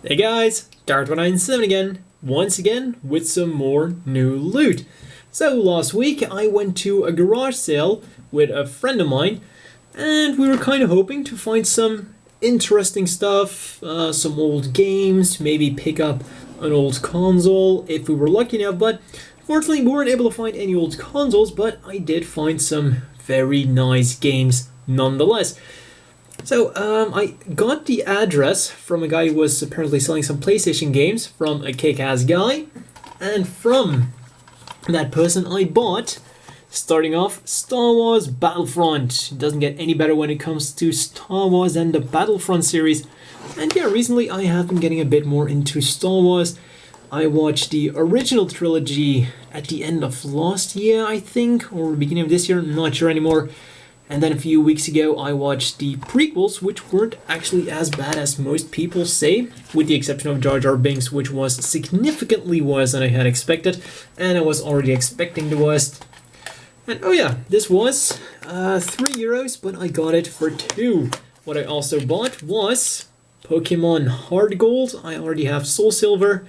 Hey guys, Dart197 again, once again with some more new loot. So last week I went to a garage sale with a friend of mine and we were kind of hoping to find some interesting stuff, some old games, maybe pick up an old console if we were lucky enough, but fortunately we weren't able to find any old consoles, but I did find some very nice games nonetheless. So I got the address from a guy who was apparently selling some PlayStation games from a kick-ass guy, and from that person I bought, starting off, Star Wars Battlefront. It doesn't get any better when it comes to Star Wars and the Battlefront series. And yeah, recently I have been getting a bit more into Star Wars. I watched the original trilogy at the end of last year, I think, or beginning of this year, I'm not sure anymore. And then a few weeks ago I watched the prequels, which weren't actually as bad as most people say, with the exception of Jar Jar Binks, which was significantly worse than I had expected, and I was already expecting the worst. And oh yeah, this was €3, but I got it for 2. What I also bought was Pokemon Hard Gold. I already have Soul Silver,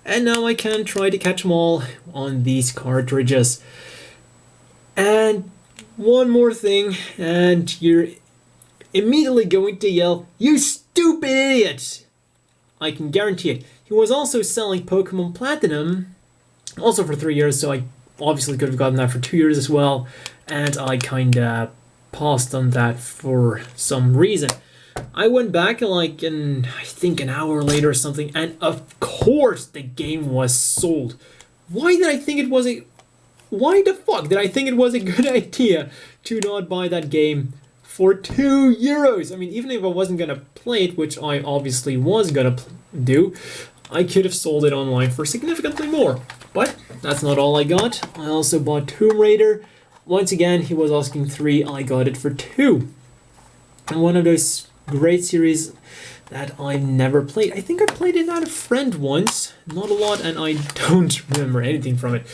and now I can try to catch them all on these cartridges. And one more thing, and you're immediately going to yell, "You stupid idiot!" I can guarantee it. He was also selling Pokemon Platinum, also for €3, so I obviously could have gotten that for €2 as well, and I kinda paused on that for some reason. I went back I think an hour later or something, and of course the game was sold. Why the fuck did I think it was a good idea to not buy that game for €2? I mean, even if I wasn't gonna play it, which I obviously was gonna do, I could have sold it online for significantly more. But that's not all I got. I also bought Tomb Raider. Once again, he was asking 3, I got it for 2. And one of those great series that I've never played. I think I played it at a friend once, not a lot, and I don't remember anything from it.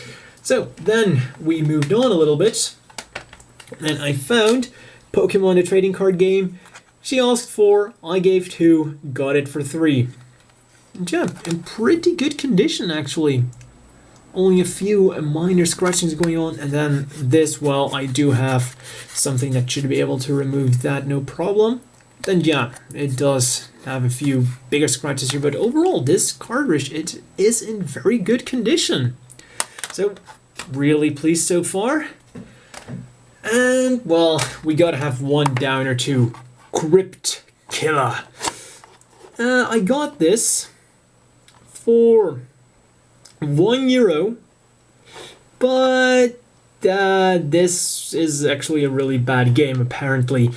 So then we moved on a little bit, and I found Pokemon the trading card game. She asked for, I gave 2, got it for 3. And yeah, in pretty good condition actually. Only a few minor scratchings going on, and then this, well, I do have something that should be able to remove that, no problem. Then yeah, it does have a few bigger scratches here, but overall this cartridge, it is in very good condition. So, really pleased so far. And, well, we gotta have one downer too. Crypt Kara. I got this for €1, but this is actually a really bad game, apparently,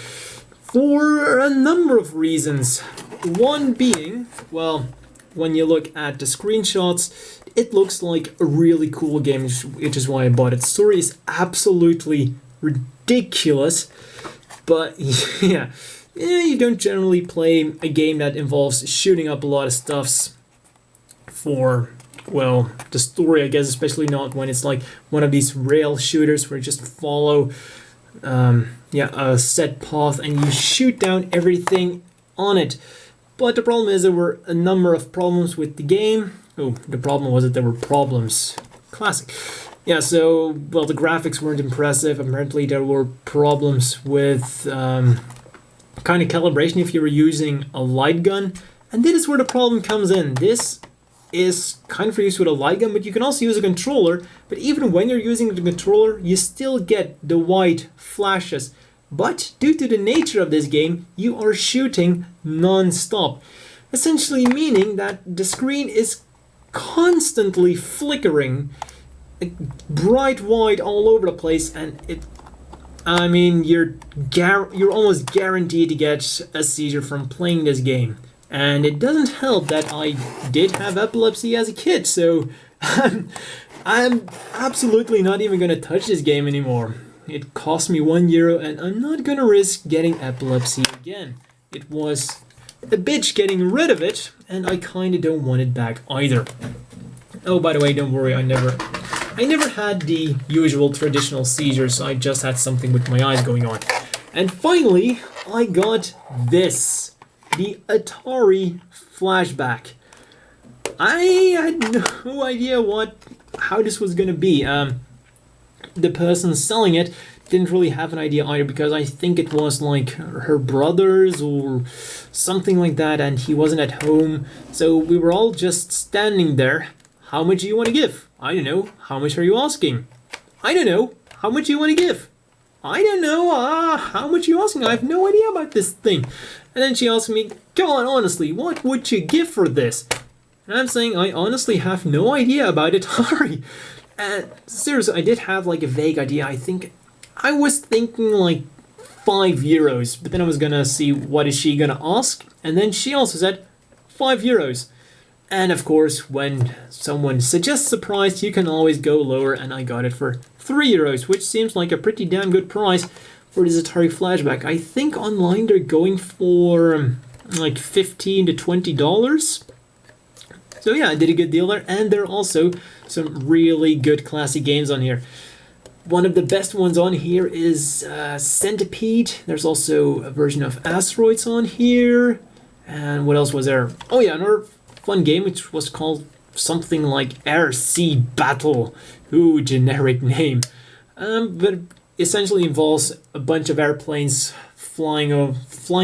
for a number of reasons. One being, well, when you look at the screenshots, it looks like a really cool game, which is why I bought it. The story is absolutely ridiculous, but yeah, you don't generally play a game that involves shooting up a lot of stuffs for, well, the story, I guess, especially not when it's like one of these rail shooters where you just follow a set path and you shoot down everything on it. But the problem is there were a number of problems with the game. Oh, the problem was that there were problems. Classic. Yeah, so, well, the graphics weren't impressive. Apparently there were problems with kind of calibration if you were using a light gun. And this is where the problem comes in. This is kind of for use with a light gun, but you can also use a controller. But even when you're using the controller, you still get the white flashes. But due to the nature of this game, you are shooting non-stop. Essentially meaning that the screen is constantly flickering, bright white all over the place, and you're almost guaranteed to get a seizure from playing this game. And it doesn't help that I did have epilepsy as a kid, so I'm absolutely not even going to touch this game anymore. It cost me €1, and I'm not going to risk getting epilepsy again. It was a bitch getting rid of it, and I kind of don't want it back either. Oh, by the way, don't worry, I never had the usual traditional seizures. I just had something with my eyes going on. And finally, I got this. The Atari Flashback. I had no idea how this was gonna be. The person selling it didn't really have an idea either, because I think it was like her brother's or something like that, and he wasn't at home. So we were all just standing there. How much do you want to give? I don't know. How much are you asking? I don't know. How much do you want to give? I don't know. How much are you asking? I have no idea about this thing. And then she asked me, come on, honestly, what would you give for this? And I'm saying, I honestly have no idea about Atari. And seriously, I did have like a vague idea. I was thinking like €5, but then I was gonna see what is she gonna ask, and then she also said €5. And of course, when someone suggests a price, you can always go lower, and I got it for €3, which seems like a pretty damn good price for this Atari Flashback. I think online they're going for like $15 to $20. So yeah, I did a good deal there, and there are also some really good classic games on here. One of the best ones on here is Centipede. There's also a version of Asteroids on here. And what else was there? Oh yeah, another fun game which was called something like Air Sea Battle. Ooh, generic name. But essentially involves a bunch of airplanes flying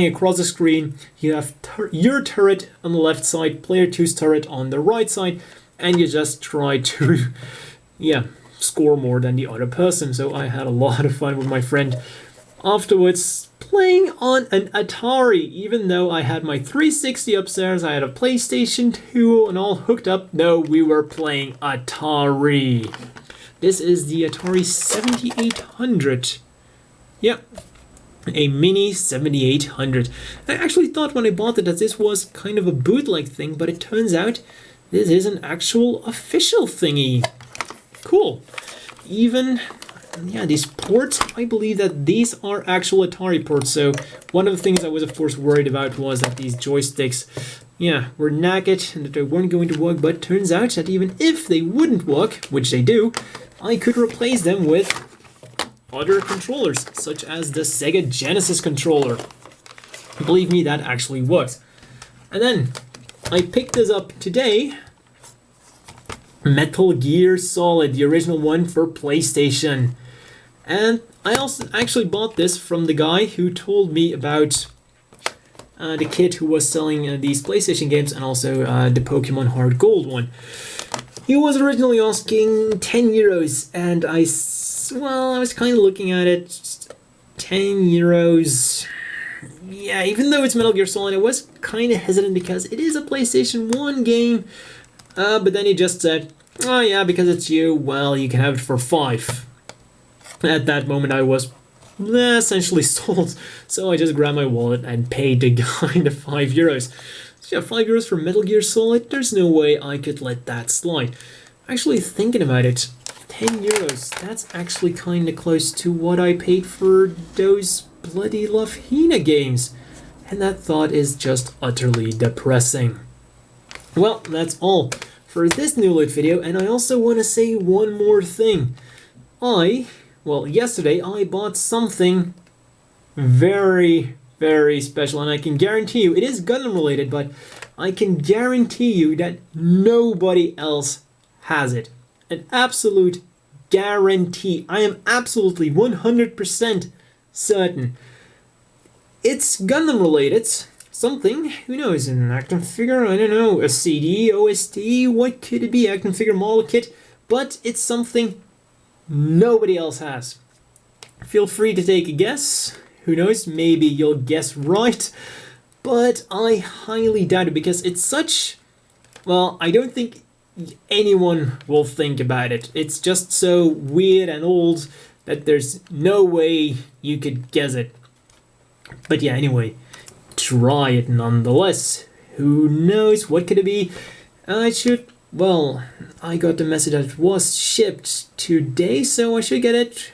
across the screen. You have your turret on the left side, player 2's turret on the right side, and you just try to, yeah, score more than the other person. So I had a lot of fun with my friend afterwards playing on an Atari. Even though I had my 360 upstairs, I had a PlayStation 2 and all hooked up. No, we were playing Atari. This is the Atari 7800. Yep. A mini 7800. I actually thought when I bought it that this was kind of a bootleg thing, but it turns out this is an actual official thingy. Cool. Even, yeah, these ports, I believe that these are actual Atari ports. So one of the things I was of course worried about was that these joysticks, yeah, were knackered and that they weren't going to work, but turns out that even if they wouldn't work, which they do, I could replace them with other controllers, such as the Sega Genesis controller. Believe me, that actually works. And then I picked this up today. Metal Gear Solid, the original one for PlayStation. And I also actually bought this from the guy who told me about the kid who was selling these PlayStation games, and also the Pokemon Heart Gold one. He was originally asking €10, and I was kind of looking at it. €10. Yeah, even though it's Metal Gear Solid, I was kind of hesitant because it is a PlayStation 1 game. But then he just said, oh yeah, because it's you, well, you can have it for €5. At that moment, I was essentially sold. So I just grabbed my wallet and paid the guy the €5. So yeah, €5 for Metal Gear Solid, there's no way I could let that slide. Actually, thinking about it, €10, that's actually kind of close to what I paid for those bloody Love Hina games. And that thought is just utterly depressing. Well, that's all for this new loot video, and I also want to say one more thing. Yesterday I bought something very, very special, and I can guarantee you, it is Gundam related, but I can guarantee you that nobody else has it. An absolute guarantee. I am absolutely 100% certain. It's Gundam related. Something, who knows, an action figure, I don't know, a CD, OST, what could it be, action figure model kit, but it's something nobody else has. Feel free to take a guess, who knows, maybe you'll guess right, but I highly doubt it because it's such, well, I don't think anyone will think about it. It's just so weird and old that there's no way you could guess it. But yeah, anyway. Try it nonetheless. Who knows? What could it be? I got the message that it was shipped today, so I should get it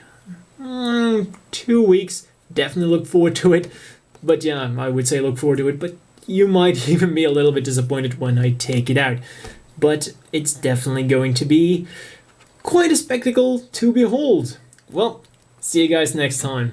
2 weeks. Definitely look forward to it. But yeah, I would say look forward to it, but you might even be a little bit disappointed when I take it out. But it's definitely going to be quite a spectacle to behold. Well, see you guys next time.